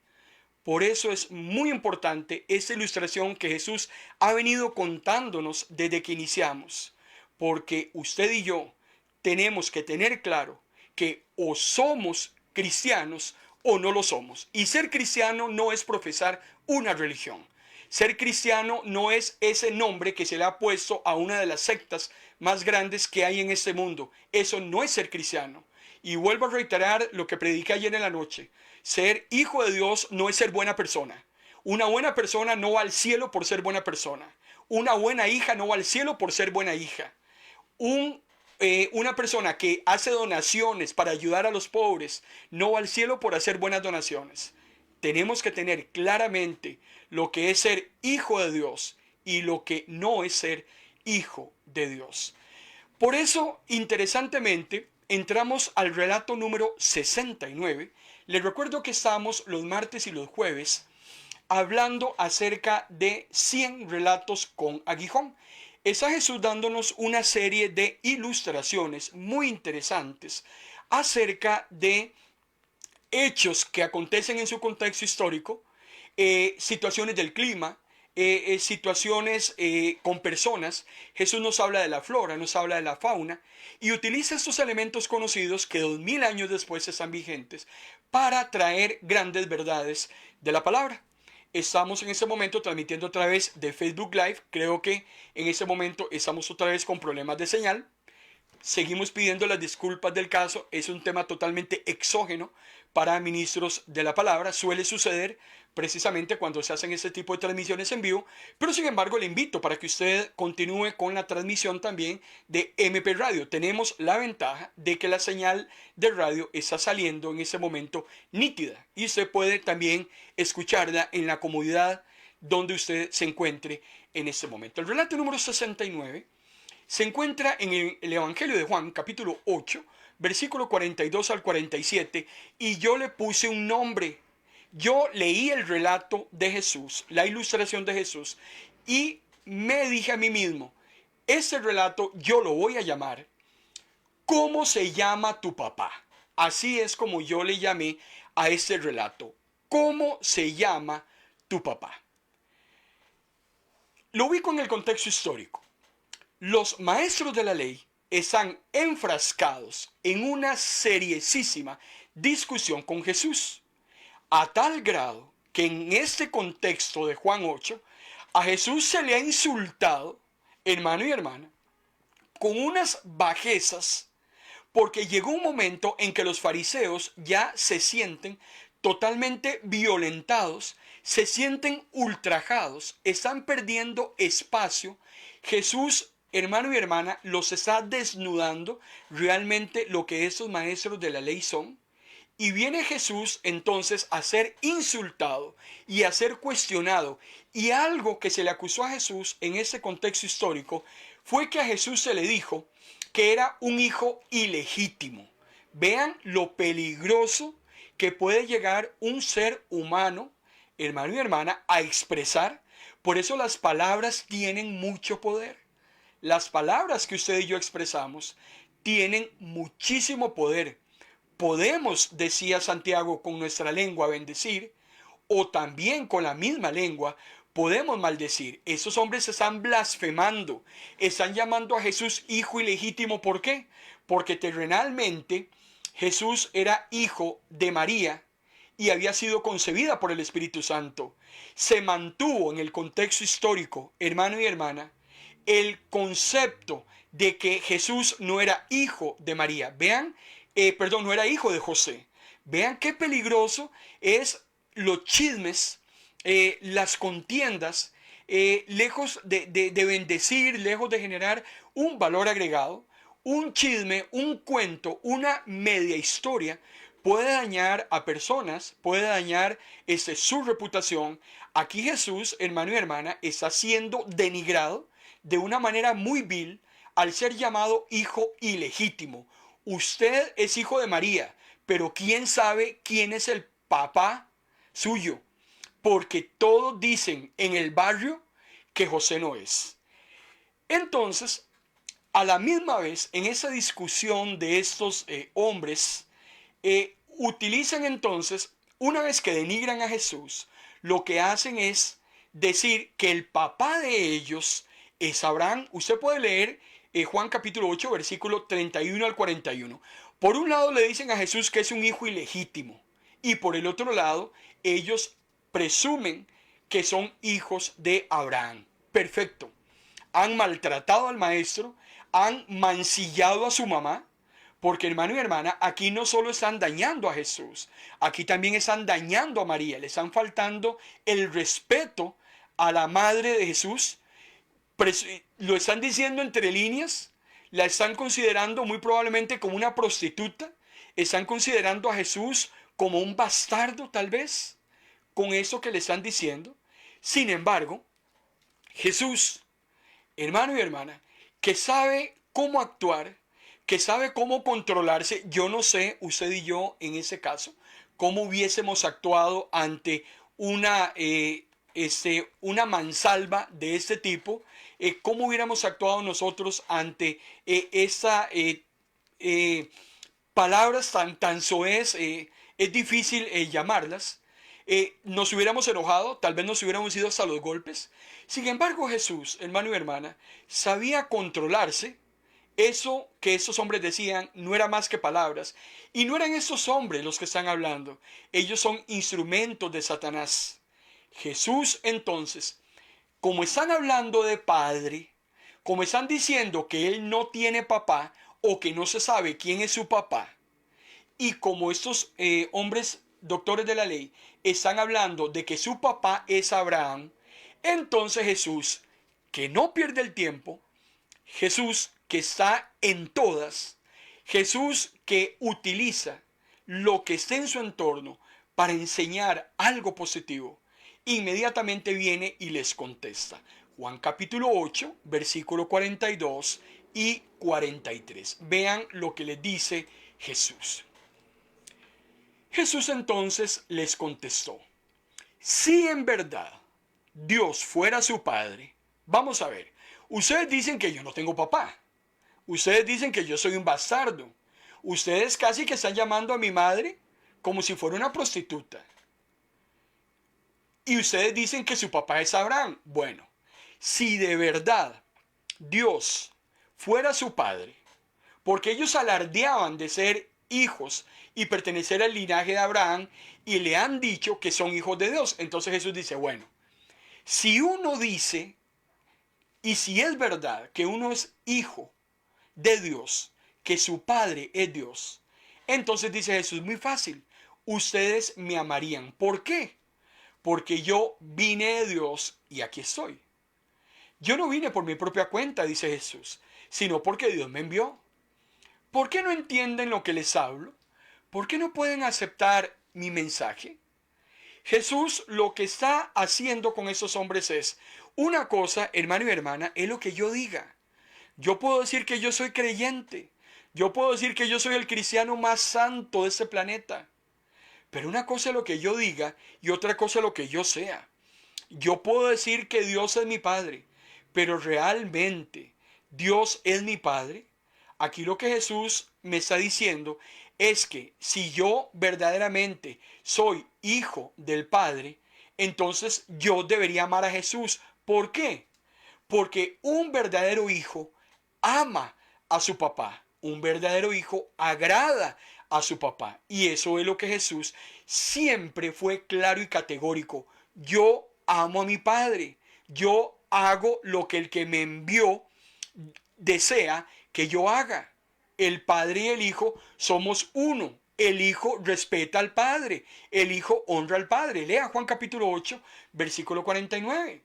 Por eso es muy importante esta ilustración que Jesús ha venido contándonos desde que iniciamos, porque usted y yo tenemos que tener claro que o somos cristianos o no lo somos. Y ser cristiano no es profesar una religión. Ser cristiano no es ese nombre que se le ha puesto a una de las sectas más grandes que hay en este mundo. Eso no es ser cristiano. Y vuelvo a reiterar lo que prediqué ayer en la noche. Ser hijo de Dios no es ser buena persona. Una buena persona no va al cielo por ser buena persona. Una buena hija no va al cielo por ser buena hija. Una persona que hace donaciones para ayudar a los pobres no va al cielo por hacer buenas donaciones. Tenemos que tener claramente lo que es ser hijo de Dios y lo que no es ser hijo de Dios. Por eso, interesantemente, entramos al relato número 69. Les recuerdo que estamos los martes y los jueves hablando acerca de 100 relatos con aguijón. Está Jesús dándonos una serie de ilustraciones muy interesantes acerca de hechos que acontecen en su contexto histórico, situaciones del clima, situaciones con personas. Jesús nos habla de la flora, nos habla de la fauna, y utiliza estos elementos conocidos que 2000 años después están vigentes para traer grandes verdades de la palabra. Estamos en este momento transmitiendo a través de Facebook Live. Creo que en este momento estamos otra vez con problemas de señal. Seguimos pidiendo las disculpas del caso. Es un tema totalmente exógeno para ministros de la palabra. Suele suceder precisamente cuando se hacen este tipo de transmisiones en vivo. Pero sin embargo le invito para que usted continúe con la transmisión también de MP Radio. Tenemos la ventaja de que la señal de radio está saliendo en ese momento nítida. Y usted puede también escucharla en la comodidad donde usted se encuentre en este momento. El relato número 69 se encuentra en el Evangelio de Juan, capítulo 8, versículo 42 al 47, y yo le puse un nombre. Yo leí el relato de Jesús, la ilustración de Jesús, y me dije a mí mismo: este relato yo lo voy a llamar ¿Cómo se llama tu papá? Así es como yo le llamé a este relato. ¿Cómo se llama tu papá? Lo ubico en el contexto histórico. Los maestros de la ley están enfrascados en una seriosísima discusión con Jesús, a tal grado que en este contexto de Juan 8, a Jesús se le ha insultado, hermano y hermana, con unas bajezas, porque llegó un momento en que los fariseos ya se sienten totalmente violentados, se sienten ultrajados, están perdiendo espacio. Jesús, hermano y hermana, los está desnudando realmente lo que estos maestros de la ley son. Y viene Jesús entonces a ser insultado y a ser cuestionado. Y algo que se le acusó a Jesús en ese contexto histórico fue que a Jesús se le dijo que era un hijo ilegítimo. Vean lo peligroso que puede llegar un ser humano, hermano y hermana, a expresar. Por eso las palabras tienen mucho poder. Las palabras que usted y yo expresamos tienen muchísimo poder. Podemos, decía Santiago, con nuestra lengua bendecir, o también con la misma lengua podemos maldecir. Esos hombres están blasfemando, están llamando a Jesús hijo ilegítimo. ¿Por qué? Porque terrenalmente Jesús era hijo de María y había sido concebida por el Espíritu Santo. Se mantuvo en el contexto histórico, hermano y hermana, el concepto de que Jesús no era hijo de María. Vean, no era hijo de José. Vean qué peligroso es los chismes, las contiendas, lejos de bendecir, lejos de generar un valor agregado. Un chisme, un cuento, una media historia puede dañar a personas, puede dañar su reputación. Aquí Jesús, hermano y hermana, está siendo denigrado de una manera muy vil al ser llamado hijo ilegítimo. Usted es hijo de María, pero ¿quién sabe quién es el papá suyo? Porque todos dicen en el barrio que José no es. Entonces, a la misma vez, en esa discusión de estos hombres, utilizan entonces, una vez que denigran a Jesús, lo que hacen es decir que el papá de ellos es Abraham. Usted puede leer Juan capítulo 8, versículo 31 al 41. Por un lado le dicen a Jesús que es un hijo ilegítimo, y por el otro lado ellos presumen que son hijos de Abraham. Perfecto. Han maltratado al maestro, han mancillado a su mamá, porque hermano y hermana, aquí no solo están dañando a Jesús, aquí también están dañando a María, le están faltando el respeto a la madre de Jesús, lo están diciendo entre líneas, la están considerando muy probablemente como una prostituta, están considerando a Jesús como un bastardo tal vez, con eso que le están diciendo. Sin embargo, Jesús, hermano y hermana, que sabe cómo actuar, que sabe cómo controlarse. Yo no sé, usted y yo en ese caso, cómo hubiésemos actuado ante una mansalva de este tipo, cómo hubiéramos actuado nosotros ante esa palabras tan soez, es difícil llamarlas. Nos hubiéramos enojado, tal vez nos hubiéramos ido hasta los golpes. Sin embargo, Jesús, hermano y hermana, sabía controlarse. Eso que estos hombres decían no era más que palabras. Y no eran estos hombres los que están hablando. Ellos son instrumentos de Satanás. Jesús, entonces, como están hablando de padre, como están diciendo que él no tiene papá o que no se sabe quién es su papá, y como estos hombres doctores de la ley están hablando de que su papá es Abraham, entonces Jesús, que no pierde el tiempo, Jesús que está en todas, Jesús que utiliza lo que esté en su entorno para enseñar algo positivo, inmediatamente viene y les contesta. Juan capítulo 8, versículo 42 y 43. Vean lo que les dice Jesús. Jesús entonces les contestó: si en verdad Dios fuera su padre, vamos a ver, ustedes dicen que yo no tengo papá, ustedes dicen que yo soy un bastardo, ustedes casi que están llamando a mi madre como si fuera una prostituta, y ustedes dicen que su papá es Abraham. Bueno, si de verdad Dios fuera su padre, porque ellos alardeaban de ser hijos y pertenecer al linaje de Abraham, y le han dicho que son hijos de Dios. Entonces Jesús dice, bueno, si uno dice, y si es verdad que uno es hijo de Dios, que su padre es Dios, entonces dice Jesús, muy fácil, ustedes me amarían. ¿Por qué? Porque yo vine de Dios y aquí estoy. Yo no vine por mi propia cuenta, dice Jesús, sino porque Dios me envió. ¿Por qué no entienden lo que les hablo? ¿Por qué no pueden aceptar mi mensaje? Jesús lo que está haciendo con esos hombres es, una cosa, hermano y hermana, es lo que yo diga. Yo puedo decir que yo soy creyente. Yo puedo decir que yo soy el cristiano más santo de este planeta. Pero una cosa es lo que yo diga y otra cosa es lo que yo sea. Yo puedo decir que Dios es mi Padre, pero realmente Dios es mi Padre. Aquí lo que Jesús me está diciendo es que si yo verdaderamente soy hijo del Padre, entonces yo debería amar a Jesús. ¿Por qué? Porque un verdadero hijo ama a su papá. Un verdadero hijo agrada a su papá. Y eso es lo que Jesús siempre fue claro y categórico. Yo amo a mi Padre. Yo hago lo que el que me envió desea que yo haga. El Padre y el Hijo somos uno. El Hijo respeta al Padre. El Hijo honra al Padre. Lea Juan capítulo 8, versículo 49.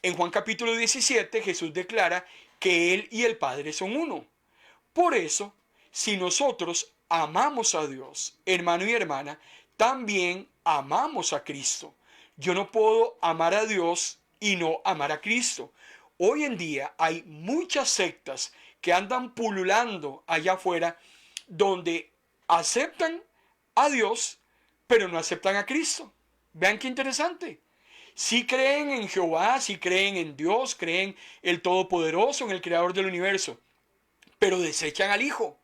En Juan capítulo 17 Jesús declara que Él y el Padre son uno. Por eso, Si nosotros amamos a Dios, hermano y hermana, también amamos a Cristo. Yo no puedo amar a Dios y no amar a Cristo. Hoy en día hay muchas sectas que andan pululando allá afuera donde aceptan a Dios, pero no aceptan a Cristo. Vean qué interesante. Si creen en Jehová, si creen en Dios, creen en el Todopoderoso, en el Creador del universo, pero desechan al Hijo.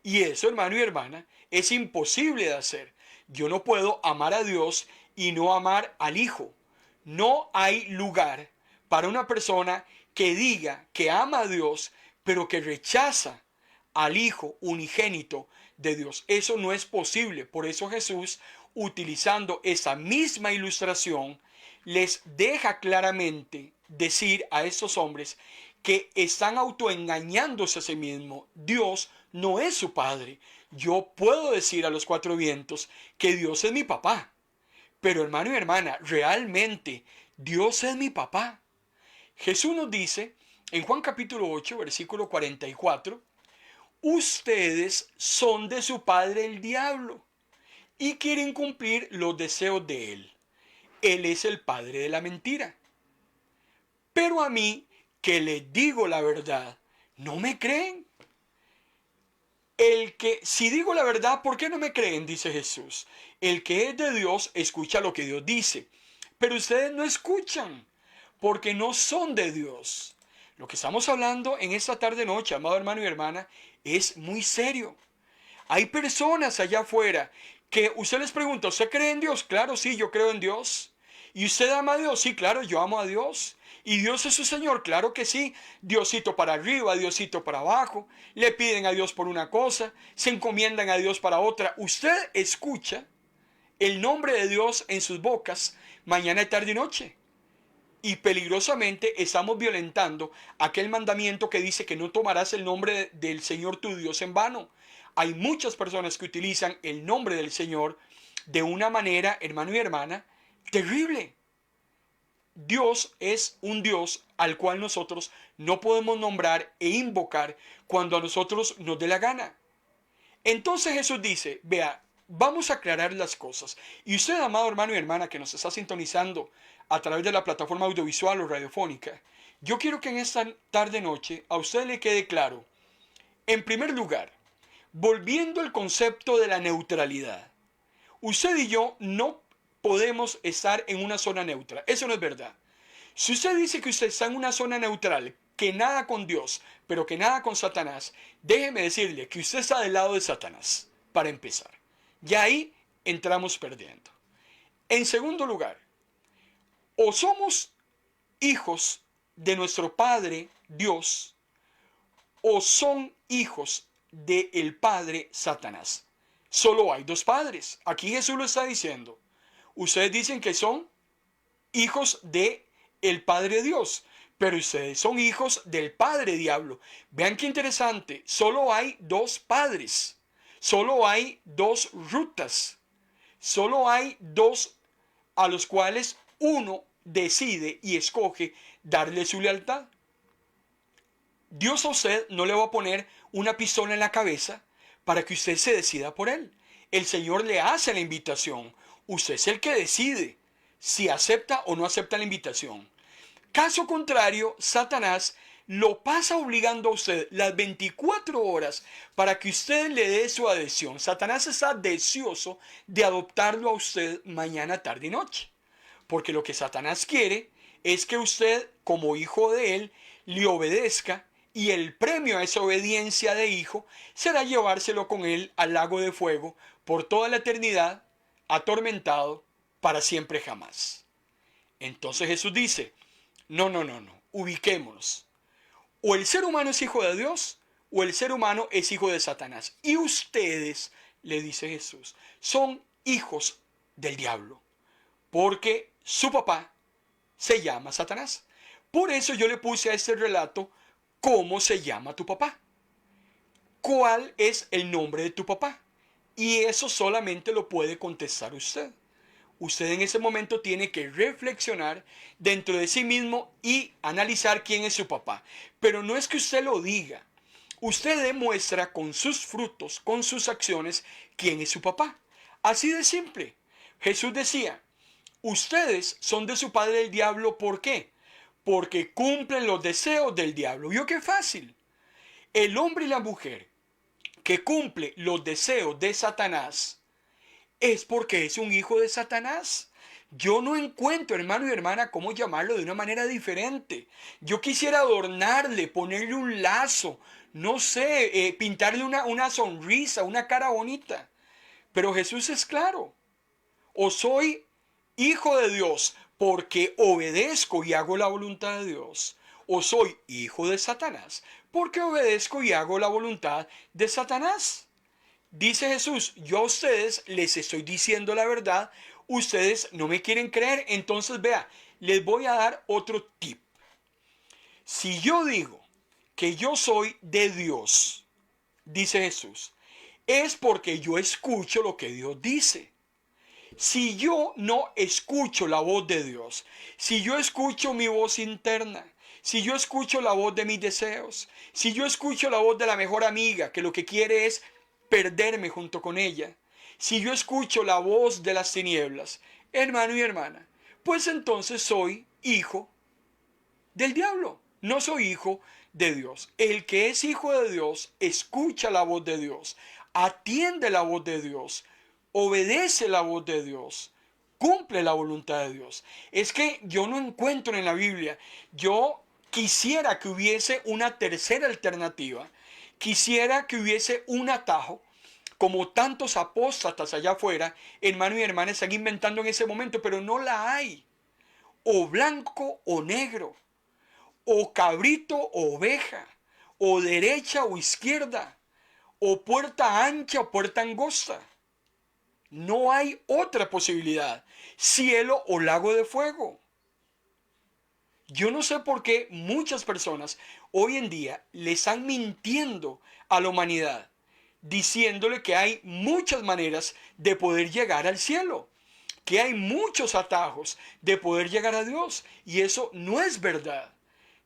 Y eso, hermano y hermana, es imposible de hacer. Yo no puedo amar a Dios y no amar al Hijo. No hay lugar para una persona que diga que ama a Dios, pero que rechaza al Hijo unigénito de Dios. Eso no es posible. Por eso Jesús, utilizando esa misma ilustración, les deja claramente decir a estos hombres que están autoengañándose a sí mismos. Dios no es su padre. Yo puedo decir a los cuatro vientos que Dios es mi papá. Pero hermano y hermana, realmente Dios es mi papá. Jesús nos dice en Juan capítulo 8, versículo 44, ustedes son de su padre el diablo y quieren cumplir los deseos de él. Él es el padre de la mentira. Pero a mí, que les digo la verdad, no me creen. Si digo la verdad, ¿por qué no me creen? Dice Jesús. El que es de Dios escucha lo que Dios dice. Pero ustedes no escuchan, porque no son de Dios. Lo que estamos hablando en esta tarde noche, amado hermano y hermana, es muy serio. Hay personas allá afuera que usted les pregunta, ¿usted cree en Dios? Claro, sí, yo creo en Dios. ¿Y usted ama a Dios? Sí, claro, yo amo a Dios. ¿Y Dios es su Señor? Claro que sí. Diosito para arriba, Diosito para abajo. Le piden a Dios por una cosa, se encomiendan a Dios para otra. Usted escucha el nombre de Dios en sus bocas mañana, tarde y noche. Y peligrosamente estamos violentando aquel mandamiento que dice que no tomarás el nombre del Señor tu Dios en vano. Hay muchas personas que utilizan el nombre del Señor de una manera, hermano y hermana, terrible. Dios es un Dios al cual nosotros no podemos nombrar e invocar cuando a nosotros nos dé la gana. Entonces Jesús dice, vea, vamos a aclarar las cosas. Y usted, amado hermano y hermana que nos está sintonizando a través de la plataforma audiovisual o radiofónica, yo quiero que en esta tarde-noche a usted le quede claro, en primer lugar, volviendo al concepto de la neutralidad. Usted y yo no podemos estar en una zona neutra. Eso no es verdad. Si usted dice que usted está en una zona neutral, que nada con Dios, pero que nada con Satanás, déjeme decirle que usted está del lado de Satanás, para empezar. Y ahí entramos perdiendo. En segundo lugar, o somos hijos de nuestro Padre Dios, o son hijos del Padre Satanás. Solo hay dos padres. Aquí Jesús lo está diciendo. Ustedes dicen que son hijos de el Padre Dios, pero ustedes son hijos del Padre Diablo. Vean qué interesante. Solo hay dos padres. Solo hay dos rutas. Solo hay dos a los cuales uno decide y escoge darle su lealtad. Dios a usted no le va a poner una pistola en la cabeza para que usted se decida por él. El Señor le hace la invitación. Usted es el que decide si acepta o no acepta la invitación. Caso contrario, Satanás lo pasa obligando a usted las 24 horas para que usted le dé su adhesión. Satanás está deseoso de adoptarlo a usted mañana, tarde y noche. Porque lo que Satanás quiere es que usted, como hijo de él, le obedezca, y el premio a esa obediencia de hijo será llevárselo con él al lago de fuego por toda la eternidad, atormentado para siempre jamás. Entonces Jesús dice, no, ubiquémonos. O el ser humano es hijo de Dios, o el ser humano es hijo de Satanás. Y ustedes, le dice Jesús, son hijos del diablo, porque su papá se llama Satanás. Por eso yo le puse a este relato, ¿cómo se llama tu papá? ¿Cuál es el nombre de tu papá? Y eso solamente lo puede contestar usted. Usted en ese momento tiene que reflexionar dentro de sí mismo y analizar quién es su papá. Pero no es que usted lo diga. Usted demuestra con sus frutos, con sus acciones, quién es su papá. Así de simple. Jesús decía, ustedes son de su padre el diablo, ¿por qué? Porque cumplen los deseos del diablo. ¿Vio qué fácil? El hombre y la mujer que cumple los deseos de Satanás es porque es un hijo de Satanás. Yo no encuentro, hermano y hermana, cómo llamarlo de una manera diferente. Yo quisiera adornarle, ponerle un lazo, no sé, pintarle una sonrisa, una cara bonita. Pero Jesús es claro. O soy hijo de Dios porque obedezco y hago la voluntad de Dios. O soy hijo de Satanás porque obedezco y hago la voluntad de Satanás. Dice Jesús, yo a ustedes les estoy diciendo la verdad, ustedes no me quieren creer, entonces vea, les voy a dar otro tip. Si yo digo que yo soy de Dios, dice Jesús, es porque yo escucho lo que Dios dice. Si yo no escucho la voz de Dios, si yo escucho mi voz interna, si yo escucho la voz de mis deseos, si yo escucho la voz de la mejor amiga que lo que quiere es perderme junto con ella, si yo escucho la voz de las tinieblas, hermano y hermana, pues entonces soy hijo del diablo, no soy hijo de Dios. El que es hijo de Dios escucha la voz de Dios, atiende la voz de Dios, obedece la voz de Dios, cumple la voluntad de Dios. Es que yo no encuentro en la Biblia, yo quisiera que hubiese una tercera alternativa, quisiera que hubiese un atajo, como tantos apóstatas allá afuera, hermano y hermana, están inventando en ese momento, pero no la hay. O blanco o negro, o cabrito o oveja, o derecha o izquierda, o puerta ancha o puerta angosta. No hay otra posibilidad, cielo o lago de fuego. Yo no sé por qué muchas personas hoy en día le están mintiendo a la humanidad, diciéndole que hay muchas maneras de poder llegar al cielo, que hay muchos atajos de poder llegar a Dios, y eso no es verdad.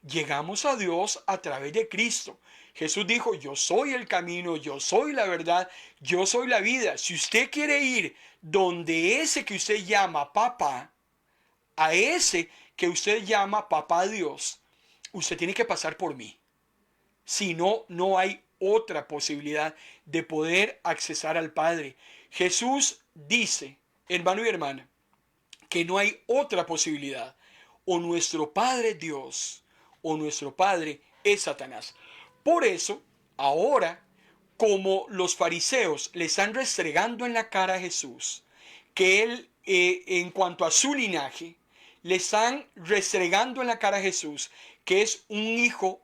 Llegamos a Dios a través de Cristo. Jesús dijo, yo soy el camino, yo soy la verdad, yo soy la vida. Si usted quiere ir donde ese que usted llama papá, a ese que usted llama papá Dios, usted tiene que pasar por mí. Si no, no hay otra posibilidad de poder accesar al Padre. Jesús dice, hermano y hermana, que no hay otra posibilidad. O nuestro Padre Dios, o nuestro Padre es Satanás. Por eso, ahora, como los fariseos le están restregando en la cara a Jesús, que él, en cuanto a su linaje, le están restregando en la cara a Jesús, que es un hijo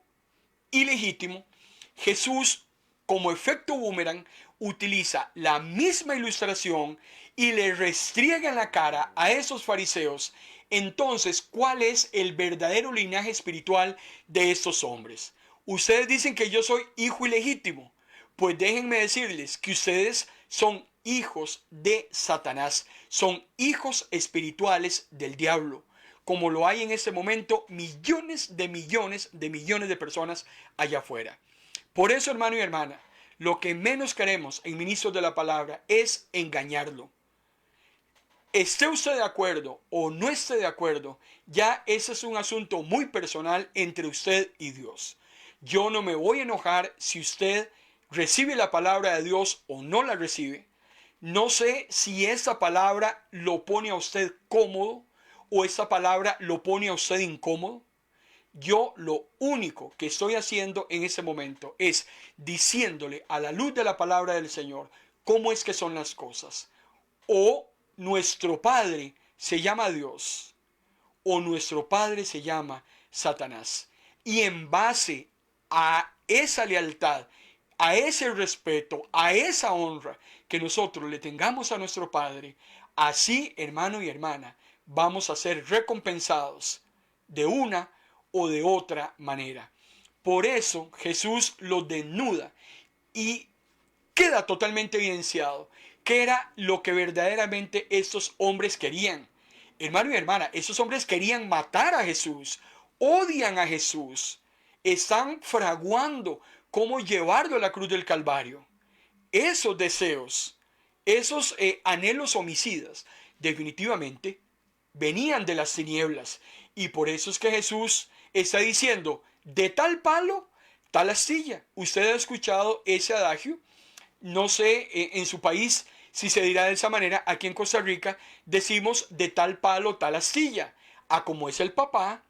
ilegítimo, Jesús, como efecto boomerang, utiliza la misma ilustración y le restriega en la cara a esos fariseos. Entonces, ¿cuál es el verdadero linaje espiritual de estos hombres? Ustedes dicen que yo soy hijo ilegítimo. Pues déjenme decirles que ustedes son hijos de Satanás, son hijos espirituales del diablo, como lo hay en este momento millones de millones de millones de personas allá afuera. Por eso, hermano y hermana, lo que menos queremos en ministros de la palabra es engañarlo. Esté usted de acuerdo o no esté de acuerdo, ya ese es un asunto muy personal entre usted y Dios. Yo no me voy a enojar si usted recibe la palabra de Dios o no la recibe. No sé si esa palabra lo pone a usted cómodo o esa palabra lo pone a usted incómodo. Yo lo único que estoy haciendo en ese momento es diciéndole a la luz de la palabra del Señor cómo es que son las cosas. O nuestro Padre se llama Dios, o nuestro Padre se llama Satanás. Y en base a esa lealtad, a ese respeto, a esa honra que nosotros le tengamos a nuestro Padre, así, hermano y hermana, vamos a ser recompensados de una o de otra manera. Por eso Jesús los desnuda y queda totalmente evidenciado qué era lo que verdaderamente estos hombres querían. Hermano y hermana, esos hombres querían matar a Jesús, odian a Jesús, están fraguando cómo llevarlo a la cruz del Calvario. Esos deseos, esos anhelos homicidas, definitivamente venían de las tinieblas. Y por eso es que Jesús está diciendo, de tal palo, tal astilla. Usted ha escuchado ese adagio. No sé en su país si se dirá de esa manera. Aquí en Costa Rica decimos de tal palo, tal astilla. A como es el papá,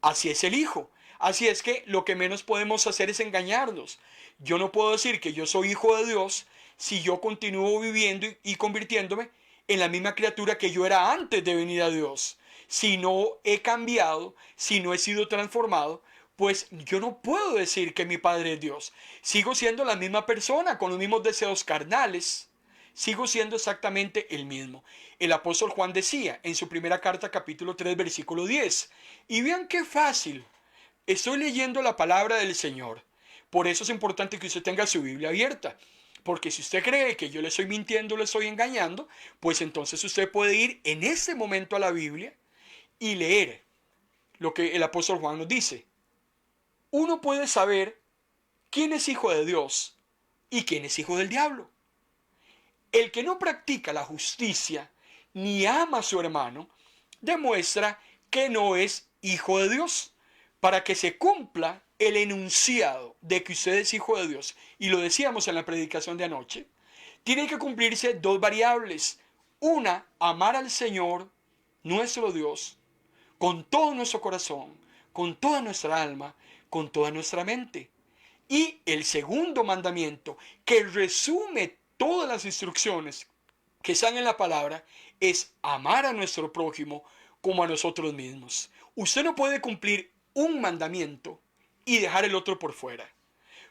así es el hijo. Así es que lo que menos podemos hacer es engañarnos. Yo no puedo decir que yo soy hijo de Dios si yo continúo viviendo y convirtiéndome en la misma criatura que yo era antes de venir a Dios. Si no he cambiado, si no he sido transformado, pues yo no puedo decir que mi Padre es Dios. Sigo siendo la misma persona, con los mismos deseos carnales. Sigo siendo exactamente el mismo. El apóstol Juan decía en su primera carta, capítulo 3, versículo 10. Y vean qué fácil. Estoy leyendo la palabra del Señor. Por eso es importante que usted tenga su Biblia abierta. Porque si usted cree que yo le estoy mintiendo, le estoy engañando, pues entonces usted puede ir en este momento a la Biblia y leer lo que el apóstol Juan nos dice. Uno puede saber quién es hijo de Dios y quién es hijo del diablo. El que no practica la justicia ni ama a su hermano, demuestra que no es hijo de Dios. Para que se cumpla el enunciado de que usted es hijo de Dios, y lo decíamos en la predicación de anoche, tiene que cumplirse dos variables. Una, amar al Señor, nuestro Dios, con todo nuestro corazón, con toda nuestra alma, con toda nuestra mente. Y el segundo mandamiento, que resume todas las instrucciones que están en la palabra, es amar a nuestro prójimo como a nosotros mismos. Usted no puede cumplir un mandamiento y dejar el otro por fuera.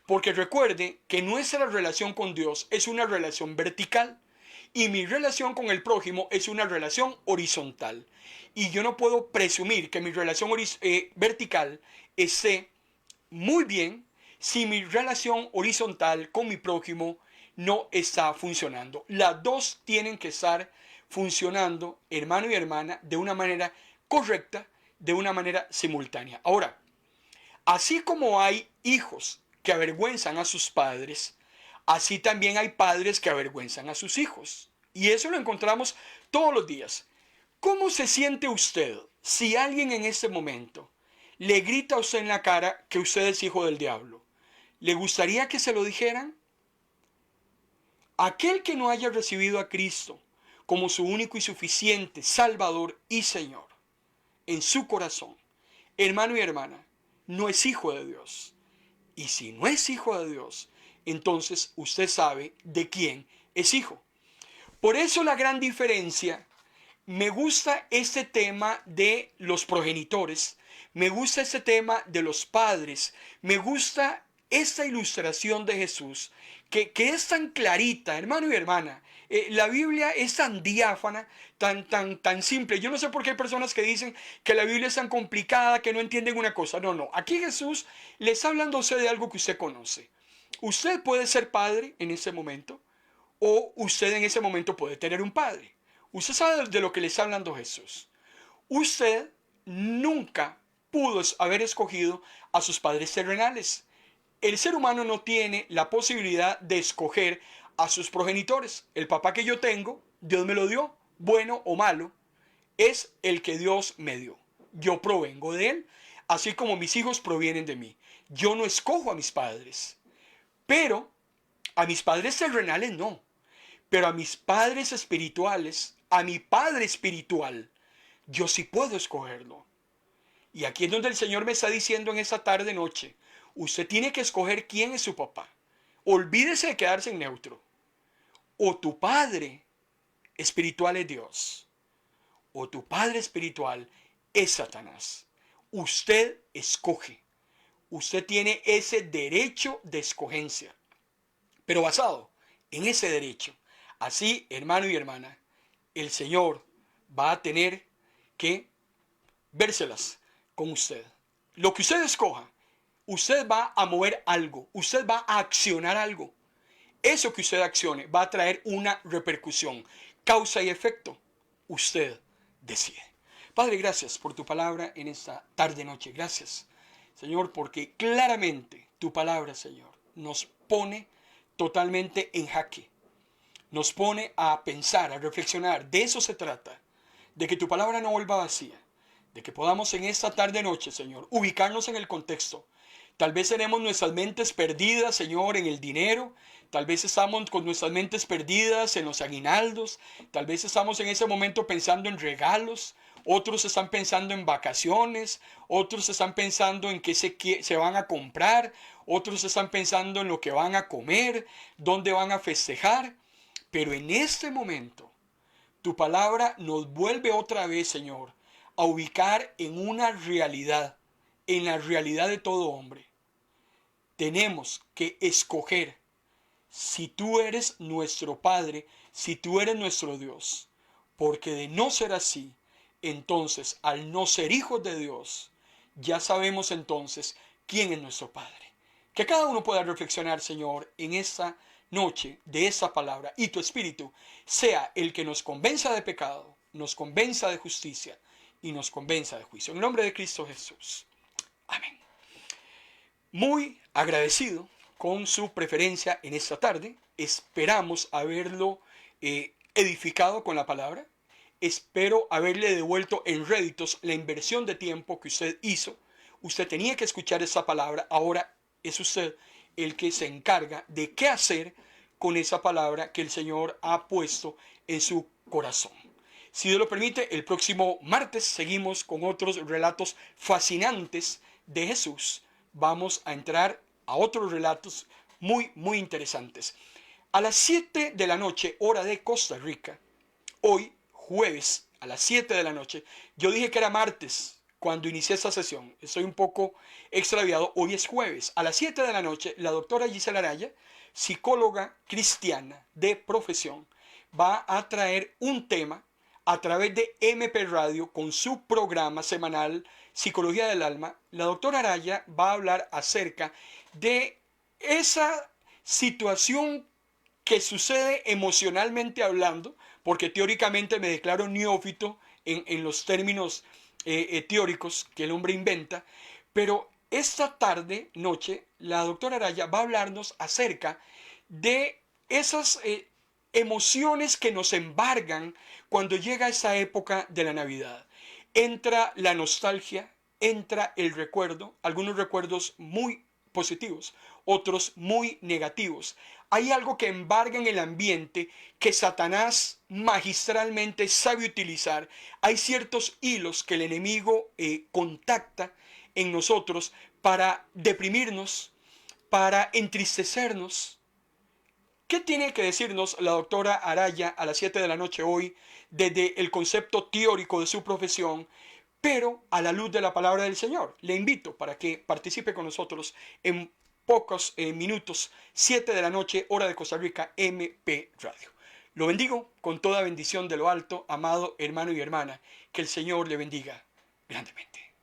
Porque recuerde que nuestra relación con Dios es una relación vertical y mi relación con el prójimo es una relación horizontal. Y yo no puedo presumir que mi relación vertical esté muy bien si mi relación horizontal con mi prójimo no está funcionando. Las dos tienen que estar funcionando, hermano y hermana, de una manera correcta, de una manera simultánea. Ahora, así como hay hijos que avergüenzan a sus padres, así también hay padres que avergüenzan a sus hijos. Y eso lo encontramos todos los días. ¿Cómo se siente usted si alguien en este momento le grita a usted en la cara que usted es hijo del diablo? ¿Le gustaría que se lo dijeran? Aquel que no haya recibido a Cristo como su único y suficiente Salvador y Señor en su corazón, hermano y hermana, no es hijo de Dios. Y si no es hijo de Dios, entonces usted sabe de quién es hijo. Por eso la gran diferencia. Me gusta este tema de los progenitores, me gusta este tema de los padres, me gusta esta ilustración de Jesús, que es tan clarita, hermano y hermana. La Biblia es tan diáfana, tan simple. Yo no sé por qué hay personas que dicen que la Biblia es tan complicada, que no entienden una cosa. No, no. Aquí Jesús le está hablando a usted de algo que usted conoce. Usted puede ser padre en ese momento, o usted en ese momento puede tener un padre. Usted sabe de lo que le está hablando Jesús. Usted nunca pudo haber escogido a sus padres terrenales. El ser humano no tiene la posibilidad de escoger a sus progenitores. El papá que yo tengo, Dios me lo dio, bueno o malo, es el que Dios me dio. Yo provengo de él, así como mis hijos provienen de mí. Yo no escojo a mis padres, pero a mis padres terrenales no. Pero a mis padres espirituales, a mi padre espiritual, yo sí puedo escogerlo. Y aquí es donde el Señor me está diciendo en esta tarde noche, usted tiene que escoger quién es su papá. Olvídese de quedarse en neutro. O tu padre espiritual es Dios, o tu padre espiritual es Satanás. Usted escoge. Usted tiene ese derecho de escogencia, pero basado en ese derecho. Así, hermano y hermana, el Señor va a tener que vérselas con usted. Lo que usted escoja, usted va a mover algo, usted va a accionar algo. Eso que usted accione va a traer una repercusión, causa y efecto. Usted decide. Padre, gracias por tu palabra en esta tarde noche. Gracias, Señor, porque claramente tu palabra, Señor, nos pone totalmente en jaque. Nos pone a pensar, a reflexionar. De eso se trata. De que tu palabra no vuelva vacía. De que podamos en esta tarde-noche, Señor, ubicarnos en el contexto. Tal vez tenemos nuestras mentes perdidas, Señor, en el dinero. Tal vez estamos con nuestras mentes perdidas en los aguinaldos. Tal vez estamos en ese momento pensando en regalos. Otros están pensando en vacaciones. Otros están pensando en qué se van a comprar. Otros están pensando en lo que van a comer, dónde van a festejar. Pero en este momento, tu palabra nos vuelve otra vez, Señor, a ubicar en una realidad, en la realidad de todo hombre. Tenemos que escoger si tú eres nuestro Padre, si tú eres nuestro Dios. Porque de no ser así, entonces, al no ser hijos de Dios, ya sabemos entonces quién es nuestro Padre. Que cada uno pueda reflexionar, Señor, en esa noche de esa palabra, y tu Espíritu sea el que nos convenza de pecado, nos convenza de justicia y nos convenza de juicio. En el nombre de Cristo Jesús. Amén. Muy agradecido con su preferencia en esta tarde. Esperamos haberlo edificado con la palabra. Espero haberle devuelto en réditos la inversión de tiempo que usted hizo. Usted tenía que escuchar esa palabra. Ahora es usted el que se encarga de qué hacer con esa palabra que el Señor ha puesto en su corazón. Si Dios lo permite, el próximo martes seguimos con otros relatos fascinantes de Jesús. Vamos a entrar a otros relatos muy interesantes. A las 7 de la noche, hora de Costa Rica, hoy jueves a las 7 de la noche, yo dije que era martes cuando inicié esta sesión, estoy un poco extraviado, hoy es jueves, a las 7 de la noche, la doctora Gisela Araya, psicóloga cristiana de profesión, va a traer un tema a través de MP Radio con su programa semanal Psicología del Alma. La doctora Araya va a hablar acerca de esa situación que sucede emocionalmente hablando, porque teóricamente me declaro neófito en los términos teóricos que el hombre inventa, pero esta tarde, noche, la doctora Araya va a hablarnos acerca de esas emociones que nos embargan cuando llega esa época de la Navidad. Entra la nostalgia, entra el recuerdo, algunos recuerdos muy positivos, otros muy negativos. Hay algo que embarga en el ambiente que Satanás magistralmente sabe utilizar. Hay ciertos hilos que el enemigo contacta en nosotros para deprimirnos, para entristecernos. ¿Qué tiene que decirnos la doctora Araya a las 7 de la noche hoy desde el concepto teórico de su profesión, pero a la luz de la palabra del Señor? Le invito para que participe con nosotros en pocos minutos, 7 de la noche, hora de Costa Rica, MP Radio. Lo bendigo con toda bendición de lo alto, amado hermano y hermana. Que el Señor le bendiga grandemente.